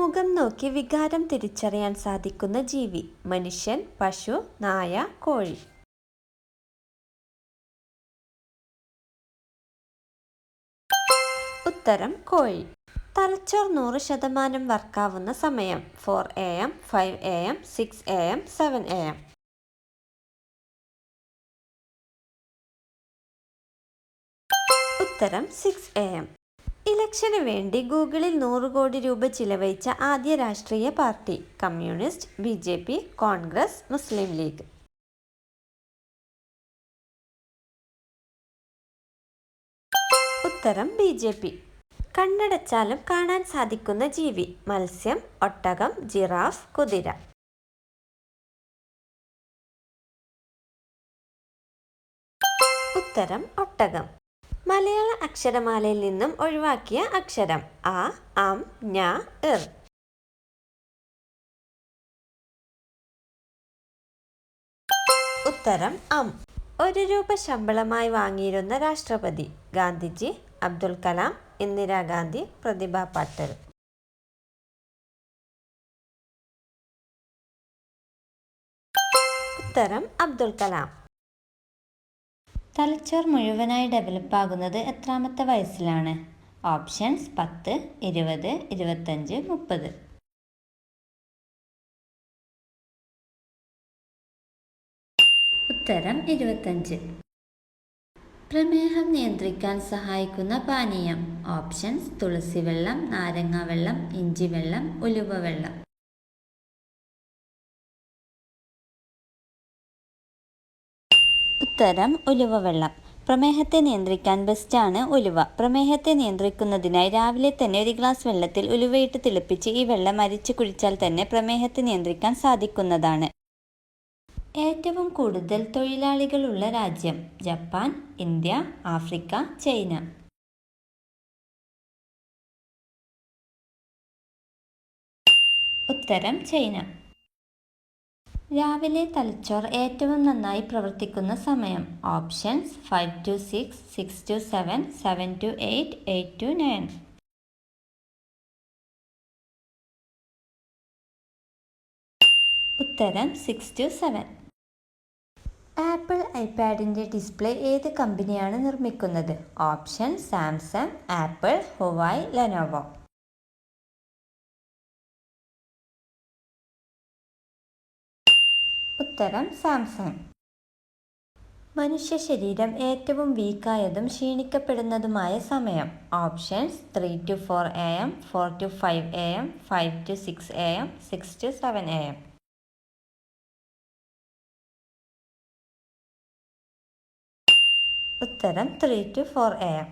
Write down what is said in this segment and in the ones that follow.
മുഖം നോക്കി വികാരം തിരിച്ചറിയാൻ സാധിക്കുന്ന ജീവി. മനുഷ്യൻ, പശു, നായ, കോഴി. ഉത്തരം കോഴി. തലച്ചോർ 100% വർക്കാവുന്ന സമയം 4 AM, 5 AM, 6 AM, 7 AM. ഉത്തരം 6 AM. ഇലക്ഷന് വേണ്ടി ഗൂഗിളിൽ 100 കോടി രൂപ ചിലവഴിച്ച ആദ്യ രാഷ്ട്രീയ പാർട്ടി. കമ്മ്യൂണിസ്റ്റ്, BJP, കോൺഗ്രസ്, മുസ്ലിം ലീഗ്. ഉത്തരം BJP. കണ്ണടച്ചാലും കാണാൻ സാധിക്കുന്ന ജീവി. മത്സ്യം, ഒട്ടകം, ജിറാഫ്, കുതിര. ഉത്തരം ഒട്ടകം. മലയാള അക്ഷരമാലയിൽ നിന്നും ഒഴിവാക്കിയ അക്ഷരം. അ, അം, ഞ, ഇർ. ഉത്തരം അം. 1 രൂപ ശമ്പളമായി വാങ്ങിയിരുന്ന രാഷ്ട്രപതി. ഗാന്ധിജി, അബ്ദുൽ കലാം, ഇന്ദിരാഗാന്ധി, പ്രതിഭ പാട്ടീൽ. ഉത്തരം അബ്ദുൽ കലാം. തലച്ചോർ മുഴുവനായി ഡെവലപ്പ് ആകുന്നത് എത്രാമത്തെ വയസ്സിലാണ്? ഓപ്ഷൻസ് 10, 20, 25, 30. ഉത്തരം 25. പ്രമേഹം നിയന്ത്രിക്കാൻ സഹായിക്കുന്ന പാനീയം. ഓപ്ഷൻസ് തുളസി വെള്ളം, നാരങ്ങ വെള്ളം, ഇഞ്ചി വെള്ളം, ഉലുവ വെള്ളം. ഉത്തരം ഉലുവ വെള്ളം. പ്രമേഹത്തെ നിയന്ത്രിക്കാൻ ബെസ്റ്റാണ് ഉലുവ. പ്രമേഹത്തെ നിയന്ത്രിക്കുന്നതിനായി രാവിലെ തന്നെ 1 ഗ്ലാസ് വെള്ളത്തിൽ ഉലുവയിട്ട് തിളപ്പിച്ച് ഈ വെള്ളം അരിച്ചു കുടിച്ചാൽ തന്നെ പ്രമേഹത്തെ നിയന്ത്രിക്കാൻ സാധിക്കുന്നതാണ്. ഏറ്റവും കൂടുതൽ തൊഴിലാളികളുള്ള രാജ്യം. Japan, India, Africa, China. ഉത്തരം ചൈന. രാവിലെ തലച്ചോർ ഏറ്റവും നന്നായി പ്രവർത്തിക്കുന്ന സമയം. Options 5 to 6, 6 to 7, 7 to 8, 8 to 9. ഉത്തരം 6 to 7. ആപ്പിൾ ഐപാഡിൻ്റെ ഡിസ്പ്ലേ ഏത് കമ്പനിയാണ് നിർമ്മിക്കുന്നത്? Option Samsung, apple, Huawei, Lenovo. ഉത്തരം സാംസങ്. മനുഷ്യ ശരീരം ഏറ്റവും വീക്കായതും ക്ഷീണിക്കപ്പെടുന്നതുമായ സമയം. Options 3 to 4 AM, 4 to 5 AM, 5 to 6 AM, 6 to 7 AM. ഉത്തരം 3 to 4 AM.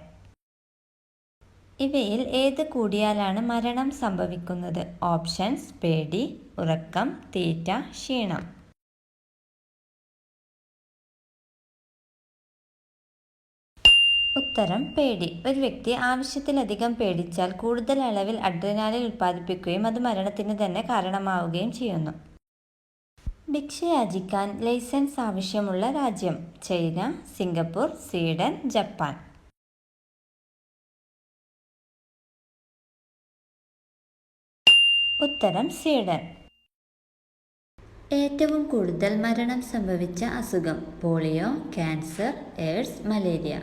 ഇവയിൽ ഏത് കൂടിയാലാണ് മരണം സംഭവിക്കുന്നത്? ഓപ്ഷൻസ് പേടി, ഉറക്കം, തീറ്റ, ക്ഷീണം. ഉത്തരം പേടി. ഒരു വ്യക്തി ആവശ്യത്തിലധികം പേടിച്ചാൽ കൂടുതൽ അളവിൽ അഡ്രിനാലിൻ ഉൽപ്പാദിപ്പിക്കുകയും അത് മരണത്തിന് തന്നെ കാരണമാവുകയും ചെയ്യുന്നു. ഭിക്ഷയാചിക്കാൻ ലൈസൻസ് ആവശ്യമുള്ള രാജ്യം. China, Singapore, Sweden, Japan. ഉത്തരം സ്വീഡൻ. ഏറ്റവും കൂടുതൽ മരണം സംഭവിച്ച അസുഖം. Polio, cancer, AIDS, malaria.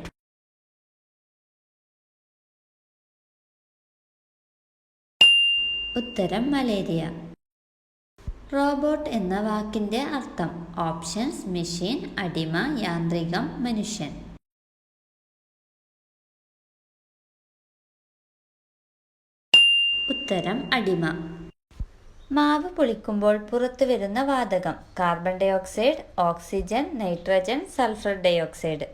ഉത്തരം മലേറിയ. റോബോട്ട് എന്ന വാക്കിൻ്റെ അർത്ഥം. ഓപ്ഷൻസ് മെഷീൻ, അടിമ, യാന്ത്രികം, മനുഷ്യൻ. ഉത്തരം അടിമ. മാവ് പൊളിക്കുമ്പോൾ പുറത്തു വരുന്ന വാതകം. Carbon dioxide, oxygen, nitrogen, sulphur dioxide.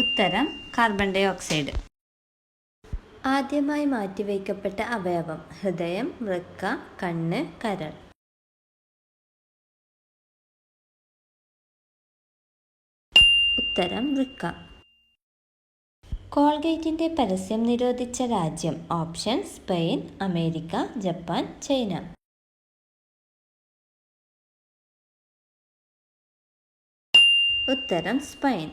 ഉത്തരം കാർബൺ ഡയോക്സൈഡ്. ആദ്യമായി മാറ്റിവയ്ക്കപ്പെട്ട അവയവം. ഹൃദയം, വൃക്ക, കണ്ണ്, കരൾ. ഉത്തരം വൃക്ക. കോൾഗേറ്റിൻ്റെ പരസ്യം നിരോധിച്ച രാജ്യം. Option Spain, America, Japan, China. ഉത്തരം സ്പെയിൻ.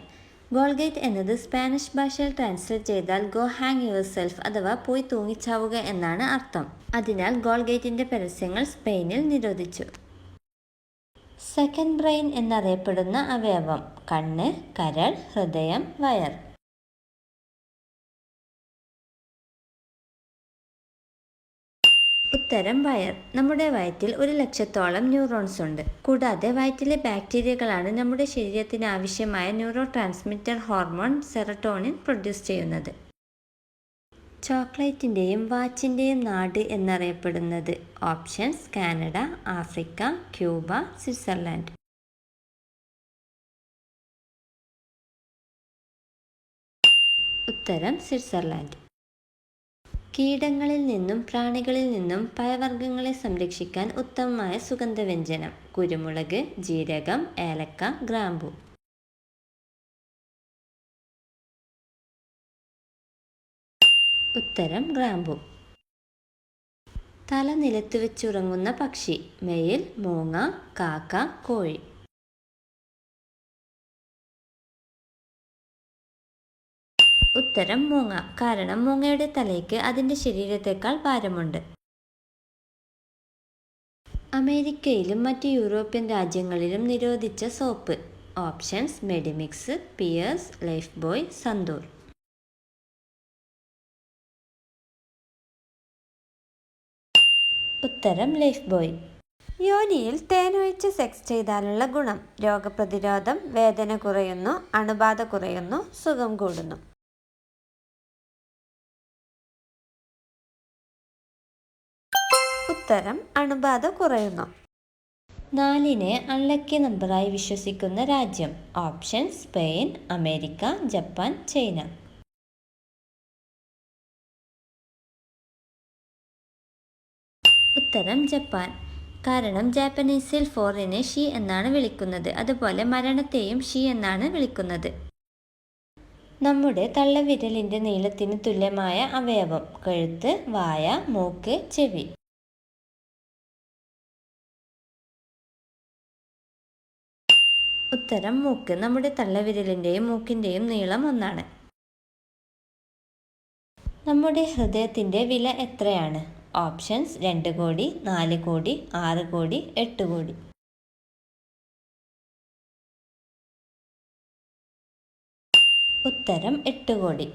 ഗോൾഗേറ്റ് എന്നത് സ്പാനിഷ് ഭാഷയിൽ ട്രാൻസ്ലേറ്റ് ചെയ്താൽ ഗോ ഹാങ് യുവർ സെൽഫ് അഥവാ പോയി തൂങ്ങിച്ചാവുക എന്നാണ് അർത്ഥം. അതിനാൽ ഗോൾഗേറ്റിന്റെ പരസ്യങ്ങൾ സ്പെയിനിൽ നിരോധിച്ചു. സെക്കൻഡ് ബ്രെയിൻ എന്നറിയപ്പെടുന്ന അവയവം: കണ്ണ്, കരൾ, ഹൃദയം, വയർ. ഉത്തരം വയർ. നമ്മുടെ വയറ്റിൽ 1,00,000-ഓളം ന്യൂറോൺസ് ഉണ്ട്. കൂടാതെ വയറ്റിലെ ബാക്ടീരിയകളാണ് നമ്മുടെ ശരീരത്തിന് ആവശ്യമായ neuro transmitter hormone serotonin produce ചെയ്യുന്നത്. ചോക്ലേറ്റിൻ്റെയും വാച്ചിൻ്റെയും നാട് എന്നറിയപ്പെടുന്നത്: options: Canada, Africa, Cuba, Switzerland. ഉത്തരം സ്വിറ്റ്സർലൻഡ്. കീടങ്ങളിൽ നിന്നും പ്രാണികളിൽ നിന്നും പഴവർഗ്ഗങ്ങളെ സംരക്ഷിക്കാൻ ഉത്തമമായ സുഗന്ധവ്യഞ്ജനം: കുരുമുളക്, ജീരകം, ഏലക്ക, ഗ്രാമ്പു. ഉത്തരം ഗ്രാമ്പു. തല നിലത്ത് വെച്ചുറങ്ങുന്ന പക്ഷി: മയിൽ, മൂങ്ങ, കാക്ക, കോഴി. ഉത്തരം മൂങ്ങ. കാരണം മൂങ്ങയുടെ തലയ്ക്ക് അതിൻ്റെ ശരീരത്തേക്കാൾ ഭാരമുണ്ട്. അമേരിക്കയിലും മറ്റ് യൂറോപ്യൻ രാജ്യങ്ങളിലും നിരോധിച്ച soap: options: Medimix, Pears, Lifebuoy, Santoor. ഉത്തരം ലൈഫ് ബോയ്. യോനിയിൽ തേനൊഴിച്ച് സെക്സ് ചെയ്താലുള്ള ഗുണം: രോഗപ്രതിരോധം, വേദന കുറയുന്നു, അണുബാധ കുറയുന്നു, സുഖം കൂടുന്നു. ഉത്തരം അണുബാധ കുറയുന്നു. 4-നെ അൺലക്കി നമ്പറായി വിശ്വസിക്കുന്ന രാജ്യം: options: Spain, America, Japan, China. ഉത്തരം ജപ്പാൻ. കാരണം ജാപ്പനീസിൽ 4-നെ ഷി എന്നാണ് വിളിക്കുന്നത്. അതുപോലെ മരണത്തെയും ഷി എന്നാണ് വിളിക്കുന്നത്. നമ്മുടെ തള്ളവിരലിൻ്റെ നീളത്തിന് തുല്യമായ അവയവം: കഴുത്ത്, വായ, മൂക്ക്, ചെവി. ഉത്തരം മൂക്ക്. നമ്മുടെ തള്ളവിരലിൻ്റെയും മൂക്കിൻ്റെയും നീളം ഒന്നാണ്. നമ്മുടെ ഹൃദയത്തിൻ്റെ വില എത്രയാണ്? ഓപ്ഷൻസ്: 2 കോടി, 4 കോടി, 6 കോടി, 8 കോടി. ഉത്തരം 8 കോടി.